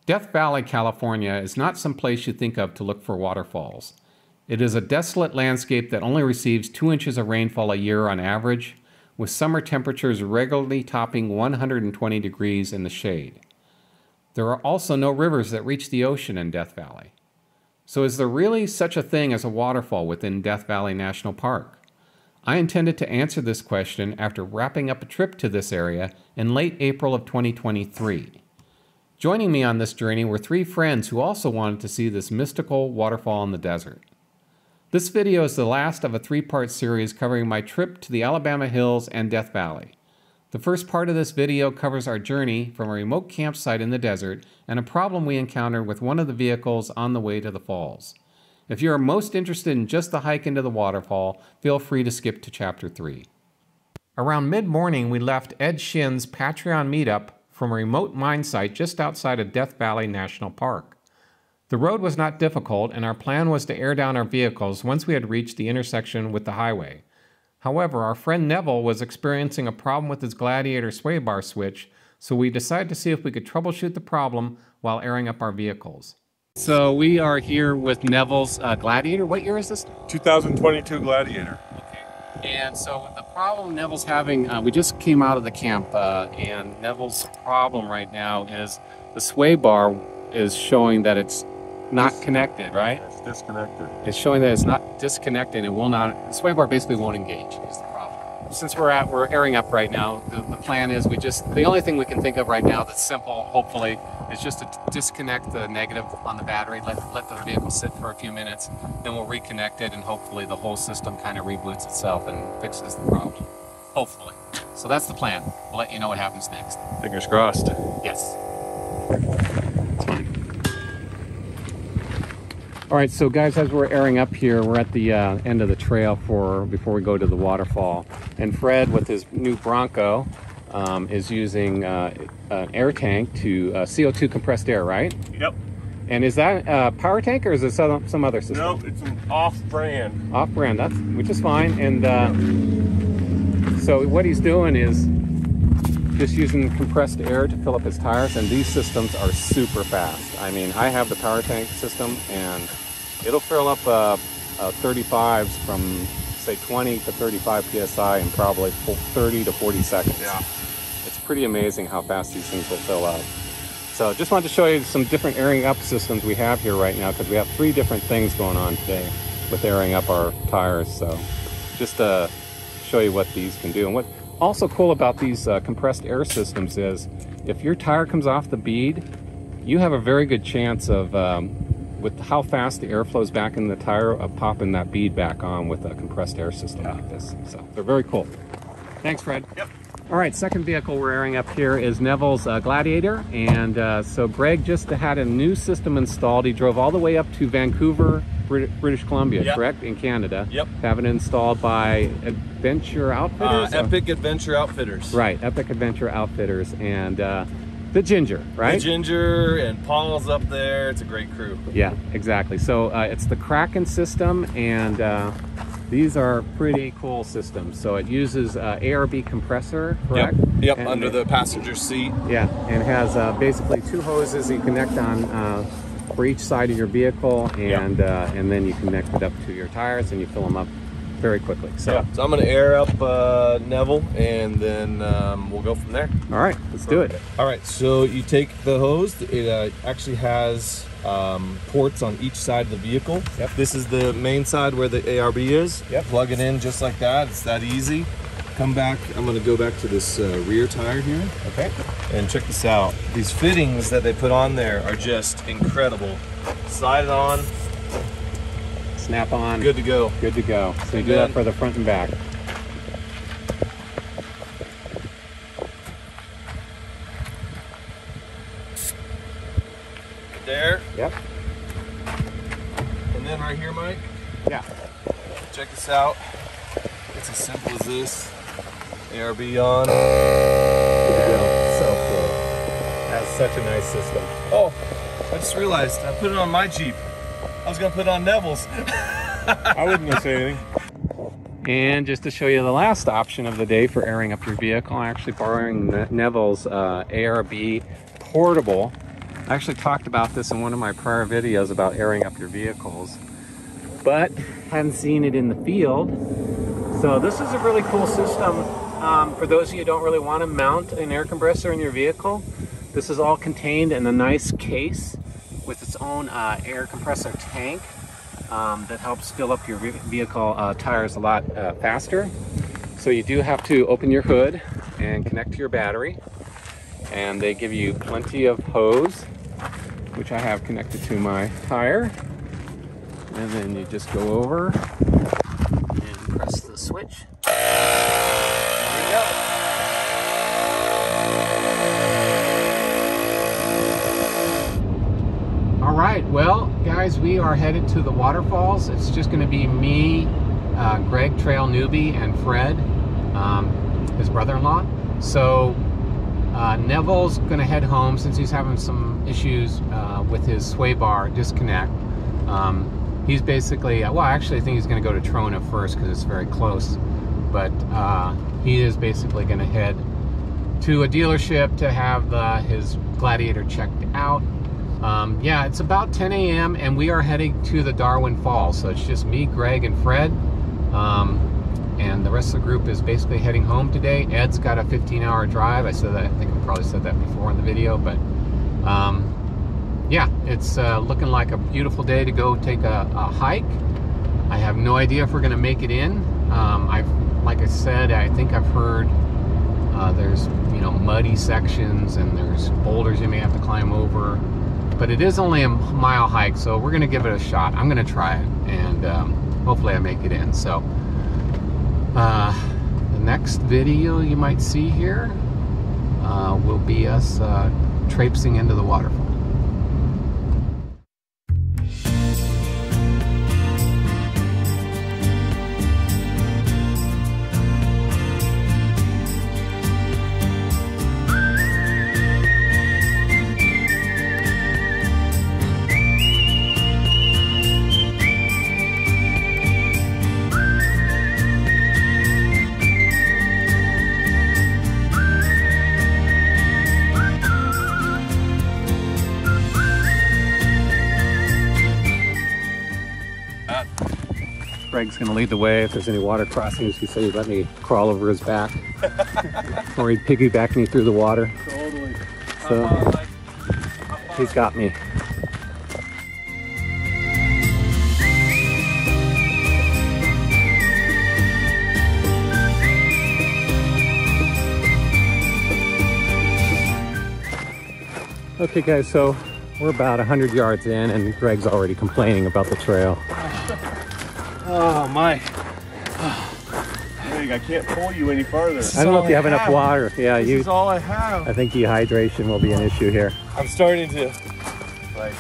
Death Valley, California is not some place you think of to look for waterfalls. It is a desolate landscape that only receives 2 inches of rainfall a year on average, with summer temperatures regularly topping 120 degrees in the shade. There are also no rivers that reach the ocean in Death Valley. So is there really such a thing as a waterfall within Death Valley National Park? I intended to answer this question after wrapping up a trip to this area in late April of 2023. Joining me on this journey were 3 friends who also wanted to see this mystical waterfall in the desert. This video is the last of a 3-part series covering my trip to the Alabama Hills and Death Valley. The first part of this video covers our journey from a remote campsite in the desert and a problem we encountered with one of the vehicles on the way to the falls. If you are most interested in just the hike into the waterfall, feel free to skip to Chapter 3. Around mid-morning, we left Ed Shin's Patreon meetup from a remote mine site just outside of Death Valley National Park. The road was not difficult, and our plan was to air down our vehicles once we had reached the intersection with the highway. However, our friend Neville was experiencing a problem with his Gladiator sway bar switch, so we decided to see if we could troubleshoot the problem while airing up our vehicles. So we are here with Neville's Gladiator. What year is this? 2022 Gladiator. And so the problem Neville's having, we just came out of the camp, and Neville's problem right now is the sway bar is showing that it's not connected, right? It's disconnected. It's showing that it's not disconnected. It will not, the sway bar basically won't engage is the problem. Since we're airing up right now, the plan is the only thing we can think of right now that's simple, hopefully, is just to disconnect the negative on the battery, let the vehicle sit for a few minutes, then we'll reconnect it, and hopefully the whole system kind of reboots itself and fixes the problem. Hopefully. So that's the plan. We'll let you know what happens next. Fingers crossed. Yes. It's funny. All right, so guys, as we're airing up here, we're at the end of the trail before we go to the waterfall. And Fred, with his new Bronco, is using an air tank to CO2 compressed air, right? Yep. And is that a power tank or is it some other system? No, it's an off-brand. Off-brand, which is fine. And so what he's doing is just using compressed air to fill up his tires, and these systems are super fast. I mean, I have the power tank system, and it'll fill up 35s from, say, 20 to 35 psi in probably 30 to 40 seconds. Yeah. It's pretty amazing how fast these things will fill up. So just wanted to show you some different airing up systems we have here right now, because we have 3 different things going on today with airing up our tires. So just to show you what these can do. And what also cool about these compressed air systems is if your tire comes off the bead, you have a very good chance of, with how fast the air flows back in the tire, of popping that bead back on with a compressed air system like this. So they're very cool. Thanks, Fred. Yep. All right, second vehicle we're airing up here is Neville's Gladiator. And so Greg just had a new system installed. He drove all the way up to Vancouver, British Columbia, yep. Correct? In Canada. Yep. Having it installed by Adventure Outfitters? Epic Adventure Outfitters. Right, Epic Adventure Outfitters. And the Ginger, right? The Ginger and Paul's up there. It's a great crew. Yeah, exactly. So it's the Kraken system, and these are pretty cool systems. So it uses ARB compressor, correct? Yep, and under the passenger seat. Yeah, and has basically 2 hoses you connect on for each side of your vehicle, and and then you connect it up to your tires and you fill them up very quickly. So, so I'm going to air up Neville, and then we'll go from there. All right, let's do it. All right, so you take the hose. It actually has ports on each side of the vehicle. Yep. This is the main side where the ARB is. Yep. Plug it in just like that. It's that easy. Come back. I'm going to go back to this rear tire here. Okay. And check this out. These fittings that they put on there are just incredible. Slide it on. Snap on. Good to go. Good to go. So you do that for the front and back. There. Yep. And then right here, Mike. Yeah. Check this out. It's as simple as this. ARB on. Good to go. So cool. That's such a nice system. Oh, I just realized I put it on my Jeep. I was gonna put it on Neville's. I wasn't gonna say anything. And just to show you the last option of the day for airing up your vehicle, I'm actually borrowing Neville's ARB portable I actually talked about this in one of my prior videos about airing up your vehicles, but hadn't seen it in the field. So this is a really cool system for those of you who don't really want to mount an air compressor in your vehicle. This is all contained in a nice case with its own air compressor tank that helps fill up your vehicle tires a lot faster. So you do have to open your hood and connect to your battery, and they give you plenty of hose, which I have connected to my tire, and then you just go over and press the switch. There you go. All right, well guys, we are headed to the waterfalls. It's just going to be me, Greg, trail newbie, and Fred, his brother-in-law. So Neville's going to head home since he's having some issues with his sway bar disconnect. He's basically, well, actually I think he's going to go to Trona first because it's very close, but he is basically going to head to a dealership to have his Gladiator checked out. Yeah, it's about 10 a.m. and we are heading to the Darwin Falls, so it's just me, Greg, and Fred, and the rest of the group is basically heading home today. Ed's got a 15-hour drive. I said that, I think I probably said that before in the video, but yeah, it's looking like a beautiful day to go take a hike. I have no idea if we're gonna make it in. Like I said, I think I've heard there's, you know, muddy sections and there's boulders you may have to climb over, but it is only a mile hike, so we're gonna give it a shot. I'm gonna try it, and hopefully I make it in. So the next video you might see here will be us traipsing into the waterfall. Greg's gonna lead the way. If there's any water crossings, he said he'd let me crawl over his back, or he'd piggyback me through the water. Totally. So he's got me. Okay guys, so we're about 100 yards in and Greg's already complaining about the trail. Oh my. Greg, I can't pull you any farther. I don't know if you have enough water. Yeah, this is all I have. I think dehydration will be an issue here. I'm starting to like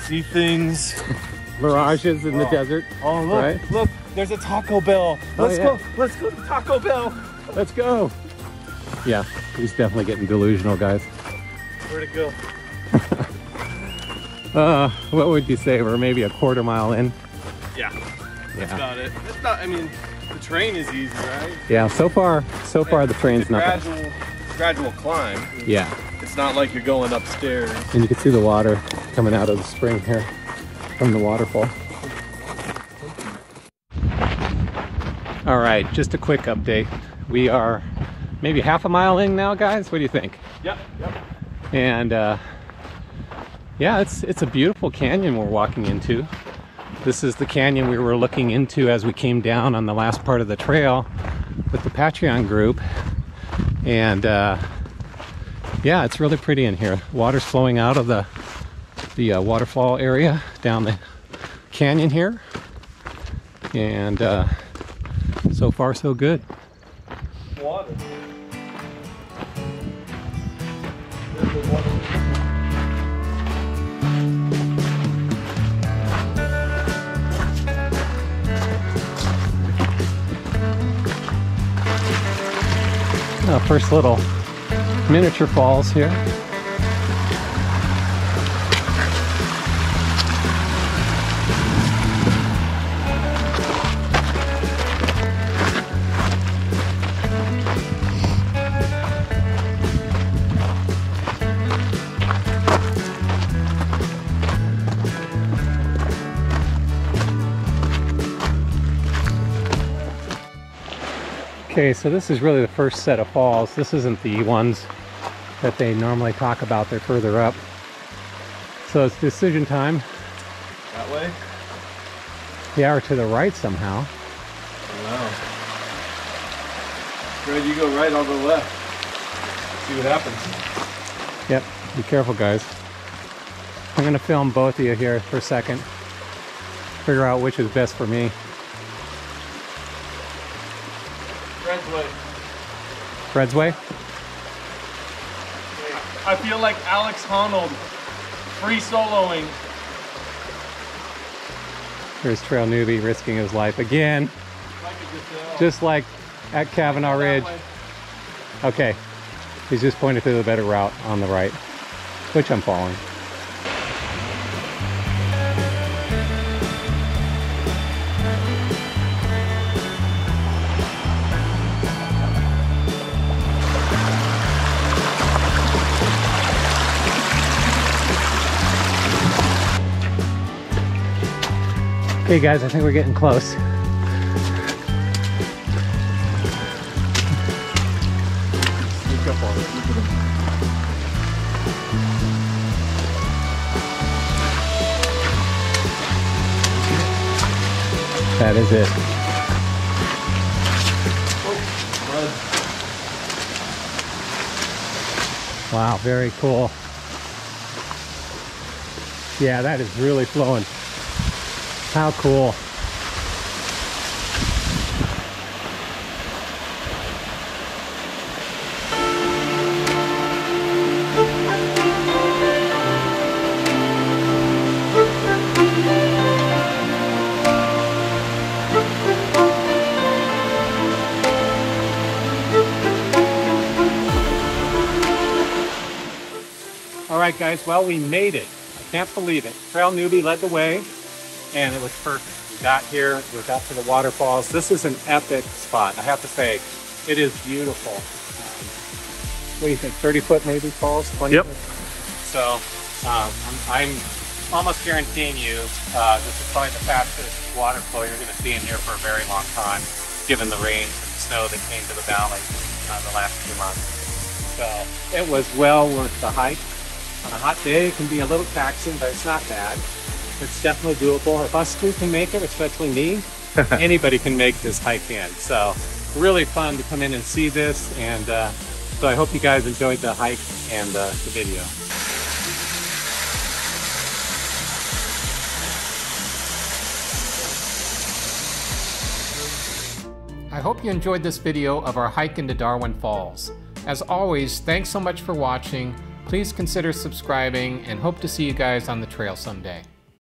see things. Mirages in the desert. Oh look, right? Look, there's a Taco Bell. Let's go. Let's go to Taco Bell. Let's go. Yeah, he's definitely getting delusional, guys. Where'd it go? What would you say? We're maybe a quarter mile in. Yeah. That's about it. It's not, I mean, the train is easy, right? Yeah, so far the train's not bad. Gradual climb. Yeah. It's not like you're going upstairs. And you can see the water coming out of the spring here from the waterfall. All right, just a quick update. We are maybe half a mile in now, guys. What do you think? Yep. And yeah, it's a beautiful canyon we're walking into. This is the canyon we were looking into as we came down on the last part of the trail with the Patreon group. And yeah, it's really pretty in here. Water's flowing out of the waterfall area down the canyon here. And so far so good. Water. First little miniature falls here. Okay, so this is really the first set of falls. This isn't the ones that they normally talk about. They're further up. So it's decision time. That way? Yeah, or to the right somehow. Wow. Fred, you go right, I'll go left. See what happens. Yep, be careful guys. I'm gonna film both of you here for a second. Figure out which is best for me. Fred's way. Fred's way? I feel like Alex Honnold free soloing. Here's Trail Newbie risking his life again. Just like at Kavanaugh Ridge. Okay, he's just pointed to the better route on the right, which I'm following. Okay guys, I think we're getting close. Sneak up on it. That is it. Wow, very cool. Yeah, that is really flowing. How cool. All right, guys, well, we made it. I can't believe it. Trail Newbie led the way, and it was perfect. We got here, we got to the waterfalls. This is an epic spot, I have to say. It is beautiful. What do you think, 30 foot maybe falls? 20 Yep. foot? So I'm almost guaranteeing you this is probably the fastest water flow you're going to see in here for a very long time, given the rain and the snow that came to the valley the last few months. So it was well worth the hike. On a hot day, it can be a little taxing, but it's not bad. It's definitely doable. If us two can make it, especially me, anybody can make this hike in. So really fun to come in and see this. And so I hope you guys enjoyed the hike and the video. I hope you enjoyed this video of our hike into Darwin Falls. As always, thanks so much for watching. Please consider subscribing and hope to see you guys on the trail someday.